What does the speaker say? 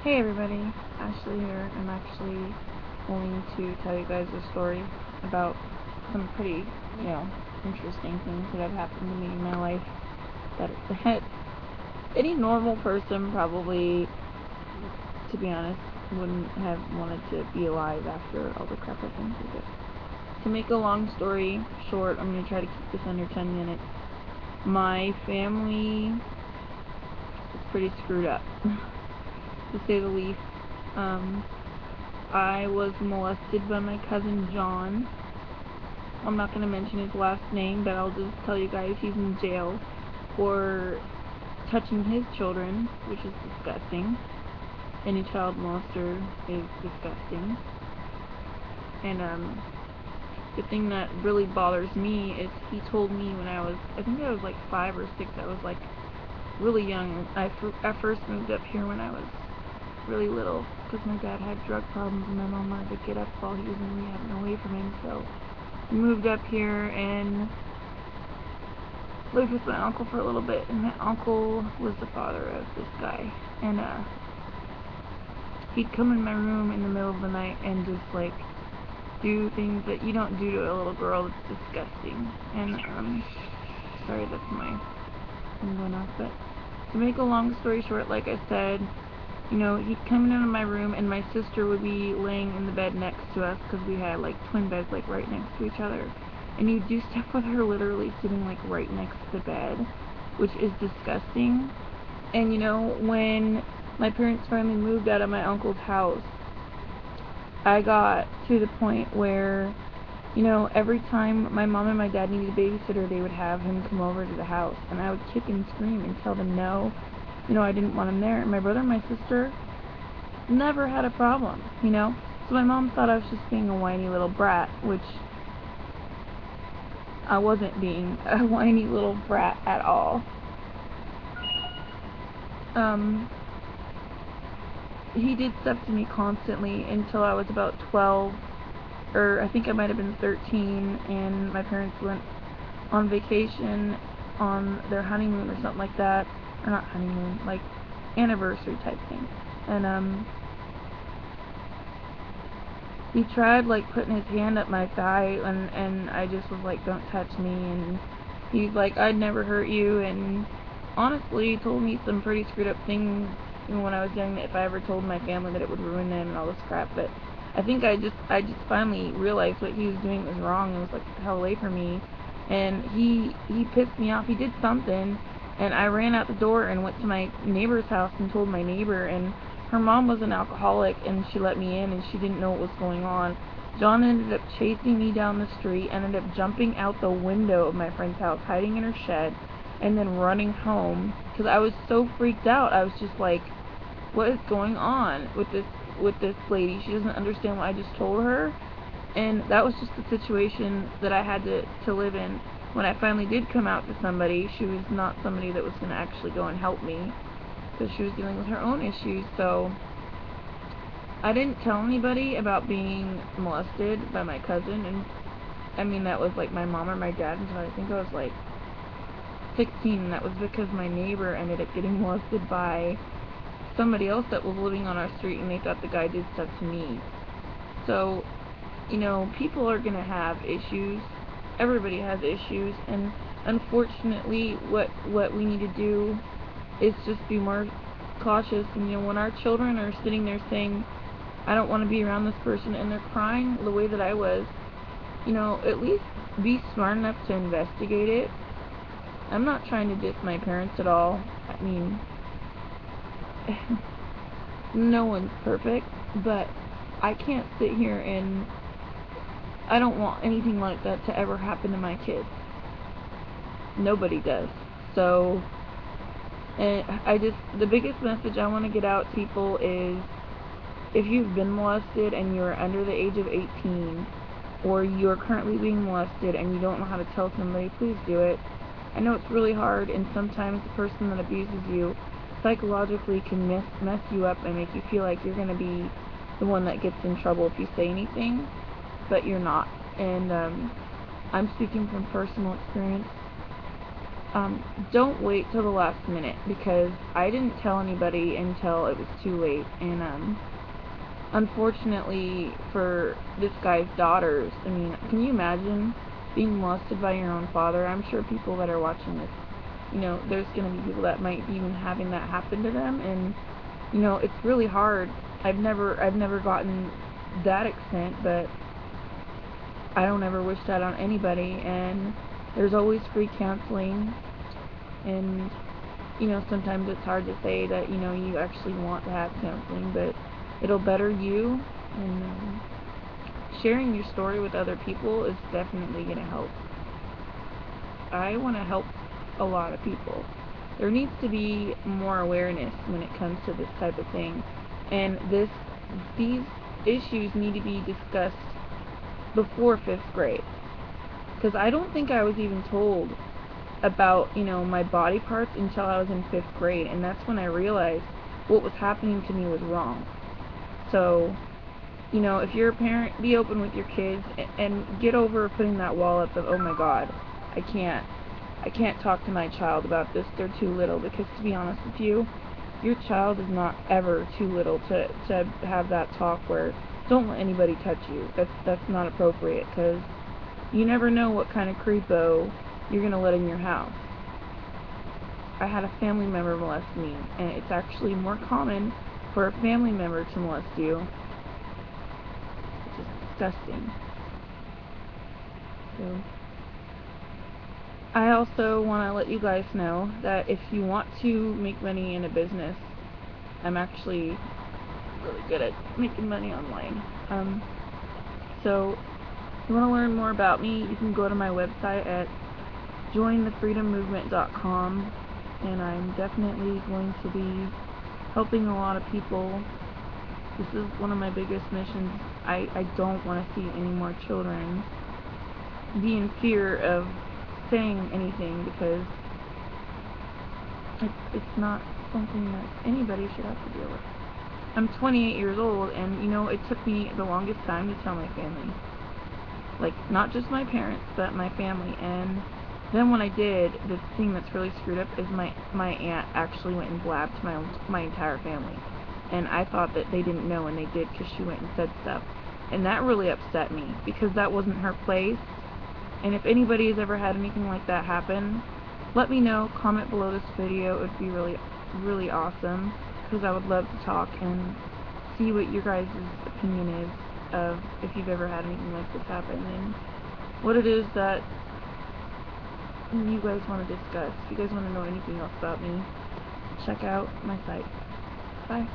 Hey everybody, Ashley here. I'm actually going to tell you guys a story about some pretty, interesting things that have happened to me in my life that any normal person probably, to be honest, wouldn't have wanted to be alive after all the crap I've been through. But to make a long story short, I'm going to try to keep this under 10 minutes. My family is pretty screwed up, to say the least. I was molested by my cousin John. I'm not going to mention his last name, but I'll just tell you guys he's in jail for touching his children, which is disgusting. Any child molester is disgusting. And the thing that really bothers me is he told me when I think I was like 5 or 6, I was like really young. I first moved up here when I was really little because my dad had drug problems and my mom wanted to get us while he was in rehab and away from him, so we moved up here and lived with my uncle for a little bit, and my uncle was the father of this guy, and he'd come in my room in the middle of the night and just like do things that you don't do to a little girl. It's disgusting. And sorry, that's my thing going off. But to make a long story short, like I said, he'd come into my room and my sister would be laying in the bed next to us because we had like twin beds like right next to each other, and he'd do stuff with her literally sitting like right next to the bed, which is disgusting. And when my parents finally moved out of my uncle's house, I got to the point where every time my mom and my dad needed a babysitter, they would have him come over to the house, and I would kick and scream and tell them no, I didn't want him there. And my brother and my sister never had a problem, So my mom thought I was just being a whiny little brat, which I wasn't being a whiny little brat at all. He did stuff to me constantly until I was about 12, or I think I might have been 13, and my parents went on vacation on their honeymoon or something like that. Or not honeymoon, like anniversary type thing. And he tried like putting his hand up my thigh, and I just was like, don't touch me, and he's like, I'd never hurt you, and honestly he told me some pretty screwed up things even when I was young, that if I ever told my family that it would ruin them and all this crap. But I think I just finally realized what he was doing was wrong and was like the hell away from me. And he pissed me off. He did something, and I ran out the door and went to my neighbor's house and told my neighbor, and her mom was an alcoholic and she let me in and she didn't know what was going on. John ended up chasing me down the street, ended up jumping out the window of my friend's house, hiding in her shed, and then running home because I was so freaked out. I was just like, what is going on with this lady? She doesn't understand what I just told her. And that was just the situation that I had to live in. When I finally did come out to somebody, she was not somebody that was going to actually go and help me, because she was dealing with her own issues. So I didn't tell anybody about being molested by my cousin, and I mean that was like my mom or my dad, until I think I was like 16, and that was because my neighbor ended up getting molested by somebody else that was living on our street, and they thought the guy did stuff to me. So people are gonna have issues. Everybody has issues, and unfortunately what we need to do is just be more cautious. And when our children are sitting there saying, I don't want to be around this person, and they're crying the way that I was, at least be smart enough to investigate it. I'm not trying to diss my parents at all. I mean, no one's perfect, but I can't sit here and I don't want anything like that to ever happen to my kids. Nobody does. So, and the biggest message I want to get out to people is, if you've been molested and you're under the age of 18, or you're currently being molested and you don't know how to tell somebody, please do it. I know it's really hard, and sometimes the person that abuses you psychologically can mess you up and make you feel like you're going to be the one that gets in trouble if you say anything, but you're not. And I'm speaking from personal experience. don't wait till the last minute, because I didn't tell anybody until it was too late. And unfortunately for this guy's daughters, I mean, can you imagine being molested by your own father? I'm sure people that are watching this, you know, there's going to be people that might be even having that happen to them, and you know, it's really hard. I've never gotten that extent, but I don't ever wish that on anybody. And there's always free counseling, and you know, sometimes it's hard to say that, you know, you actually want to have counseling, but it'll better you. And sharing your story with other people is definitely going to help. I want to help a lot of people. There needs to be more awareness when it comes to this type of thing, and these issues need to be discussed before 5th grade, because I don't think I was even told about, you know, my body parts until I was in 5th grade, and that's when I realized what was happening to me was wrong. So, you know, if you're a parent, be open with your kids, and get over putting that wall up of, oh my god, I can't talk to my child about this, they're too little. Because to be honest with you, your child is not ever too little to have that talk where, don't let anybody touch you. That's not appropriate, because you never know what kind of creepo you're going to let in your house. I had a family member molest me, and it's actually more common for a family member to molest you. It's just disgusting. So, I also want to let you guys know that if you want to make money in a business, I'm actually really good at making money online. So, if you want to learn more about me, you can go to my website at jointhefreedommovement.com, and I'm definitely going to be helping a lot of people. This is one of my biggest missions. I don't want to see any more children be in fear of saying anything, because it's not something that anybody should have to deal with. I'm 28 years old, and you know, it took me the longest time to tell my family. Like, not just my parents, but my family. And then when I did, the thing that's really screwed up is my aunt actually went and blabbed to my entire family. And I thought that they didn't know, and they did, because she went and said stuff. And that really upset me, because that wasn't her place. And if anybody has ever had anything like that happen, let me know. Comment below this video. It would be really, really awesome, because I would love to talk and see what your guys' opinion is of if you've ever had anything like this happen, and what it is that you guys want to discuss. If you guys want to know anything else about me, check out my site. Bye.